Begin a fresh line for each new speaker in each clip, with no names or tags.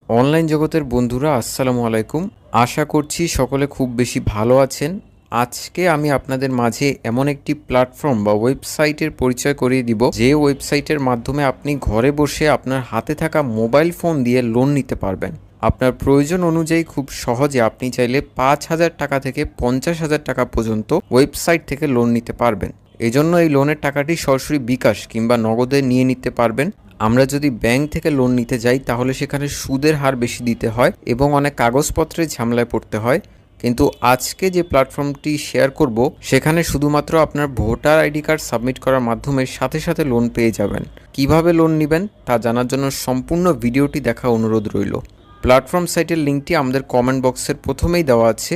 Online জগতের বন্ধুরা আসসালামু আলাইকুম। আশা করছি সকলে খুব বেশি ভালো আছেন। আজকে আমি আপনাদের মাঝে এমন একটি প্ল্যাটফর্ম বা ওয়েবসাইটের পরিচয় করিয়ে দিব, যে ওয়েবসাইটের মাধ্যমে আপনি ঘরে বসে আপনার হাতে থাকা মোবাইল ফোন দিয়ে লোন নিতে পারবেন। আপনার প্রয়োজন অনুযায়ী খুব সহজে আপনি চাইলে ৫,০০০ টাকা থেকে ৫০,০০০ টাকা পর্যন্ত ওয়েবসাইট থেকে লোন নিতে পারবেন। এজন্য এই লোনের টাকাটি সরাসরি বিকাশ কিংবা নগদে নিয়ে নিতে পারবেন। আমরা যদি ব্যাংক থেকে লোন নিতে যাই তাহলে সেখানে সুদের হার বেশি দিতে হয় এবং অনেক কাগজপত্রের ঝামেলায় পড়তে হয়। কিন্তু আজকে যে প্ল্যাটফর্মটি শেয়ার করব সেখানে শুধুমাত্র আপনার ভোটার আইডি কার্ড সাবমিট করার মাধ্যমে সাথে সাথে লোন পেয়ে যাবেন। কিভাবে লোন নেবেন তা জানার জন্য সম্পূর্ণ ভিডিওটি দেখা অনুরোধ রইল। প্ল্যাটফর্ম সাইটের লিঙ্কটি আমাদের কমেন্ট বক্সের প্রথমেই দেওয়া আছে।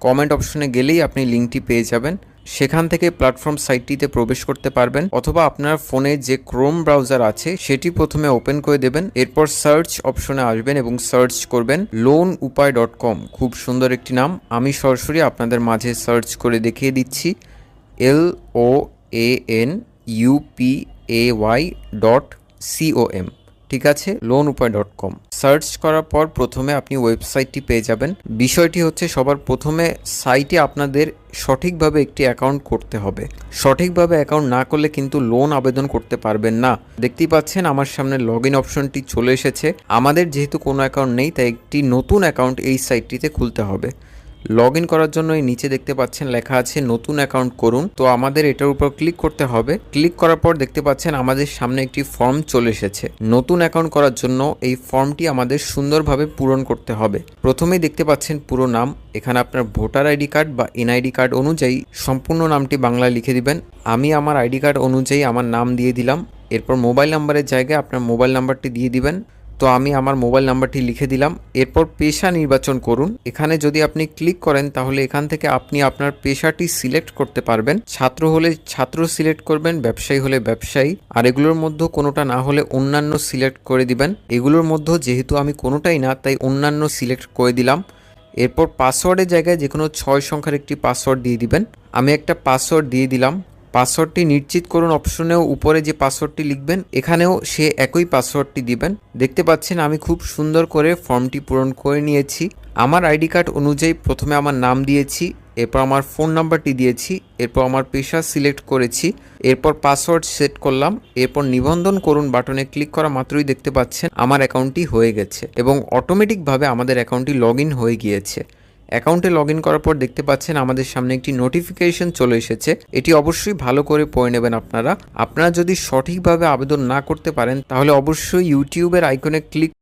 কমেন্ট অপশনে গেলেই আপনি লিঙ্কটি পেয়ে যাবেন। সেখান থেকে প্ল্যাটফর্ম সাইটটিতে প্রবেশ করতে পারবেন, অথবা আপনার ফোনে যে ক্রোম ব্রাউজার আছে সেটি প্রথমে ওপেন করে দেবেন। এরপর সার্চ অপশনে আসবেন এবং সার্চ করবেন loanupay.com। খুব সুন্দর একটি নাম, আমি সরাসরি আপনাদের মাঝে সার্চ করে দেখিয়ে দিচ্ছি। loanupay.com। ঠিক আছে, loanupay.com সার্চ করার পর প্রথমে আপনি ওয়েবসাইটটি পেয়ে যাবেন। বিষয়টি হচ্ছে সবার প্রথমে সাইটে আপনাদের সঠিকভাবে একটি অ্যাকাউন্ট করতে হবে। সঠিকভাবে অ্যাকাউন্ট না করলে কিন্তু লোন আবেদন করতে পারবেন না। দেখতেই পাচ্ছেন আমার সামনে লগইন অপশনটি চলে এসেছে। আমাদের যেহেতু কোনো অ্যাকাউন্ট নেই তাই একটি নতুন অ্যাকাউন্ট এই সাইটটিতে খুলতে হবে। লগ ইন করার জন্য এই নিচে দেখতে পাচ্ছেন লেখা আছে নতুন অ্যাকাউন্ট করুন। তো আমাদের এটার উপর ক্লিক করতে হবে। ক্লিক করার পর দেখতে পাচ্ছেন আমাদের সামনে একটি ফর্ম চলে এসেছে। নতুন অ্যাকাউন্ট করার জন্য এই ফর্মটি আমাদের সুন্দরভাবে পূরণ করতে হবে। প্রথমেই দেখতে পাচ্ছেন পুরো নাম। এখানে আপনার ভোটার আইডি কার্ড বা এনআইডি কার্ড অনুযায়ী সম্পূর্ণ নামটি বাংলায় লিখে দিবেন। আমি আমার আইডি কার্ড অনুযায়ী আমার নাম দিয়ে দিলাম। এরপর মোবাইল নাম্বারের জায়গায় আপনার মোবাইল নাম্বারটি দিয়ে দিবেন। তো আমি আমার মোবাইল নাম্বারটি লিখে দিলাম। এরপর পেশা নির্বাচন করুন। এখানে যদি আপনি ক্লিক করেন তাহলে এখান থেকে আপনি আপনার পেশাটি সিলেক্ট করতে পারবেন। ছাত্র হলে ছাত্র সিলেক্ট করবেন, ব্যবসায়ী হলে ব্যবসায়ী, আর এগুলোর মধ্যে কোনোটা না হলে অন্যান্য সিলেক্ট করে দিবেন। এগুলোর মধ্যে যেহেতু আমি কোনোটাই না তাই অন্যান্য সিলেক্ট করে দিলাম। এরপর পাসওয়ার্ডের জায়গায় যে কোনো 6 সংখ্যার একটি পাসওয়ার্ড দিয়ে দিবেন। আমি একটা পাসওয়ার্ড দিয়ে দিলাম। পাসওয়ার্ডটি নিশ্চিত করুন অপশনেও উপরে যে পাসওয়ার্ডটি লিখবেন এখানেও সে একই পাসওয়ার্ডটি দিবেন। দেখতে পাচ্ছেন আমি খুব সুন্দর করে ফর্মটি পূরণ করে নিয়েছি। আমার আইডি কার্ড অনুযায়ী প্রথমে আমার নাম দিয়েছি, এরপর আমার ফোন নাম্বারটি দিয়েছি, এরপর আমার পেশা সিলেক্ট করেছি, এরপর পাসওয়ার্ড সেট করলাম। এরপর নিবন্ধন করুন বাটনে ক্লিক করা মাত্রই দেখতে পাচ্ছেন আমার অ্যাকাউন্টটি হয়ে গেছে এবং অটোমেটিকভাবে আমাদের অ্যাকাউন্টটি লগ ইন হয়ে গিয়েছে। অ্যাকাউন্টে লগ ইন করার পর দেখতে পাচ্ছেন আমাদের সামনে একটি নোটিফিকেশন চলে এসেছে। এটি অবশ্যই ভালো করে পড়ে নেবেন। আপনারা যদি সঠিকভাবে আবেদন না করতে পারেন তাহলে অবশ্যই ইউটিউবের আইকনে ক্লিক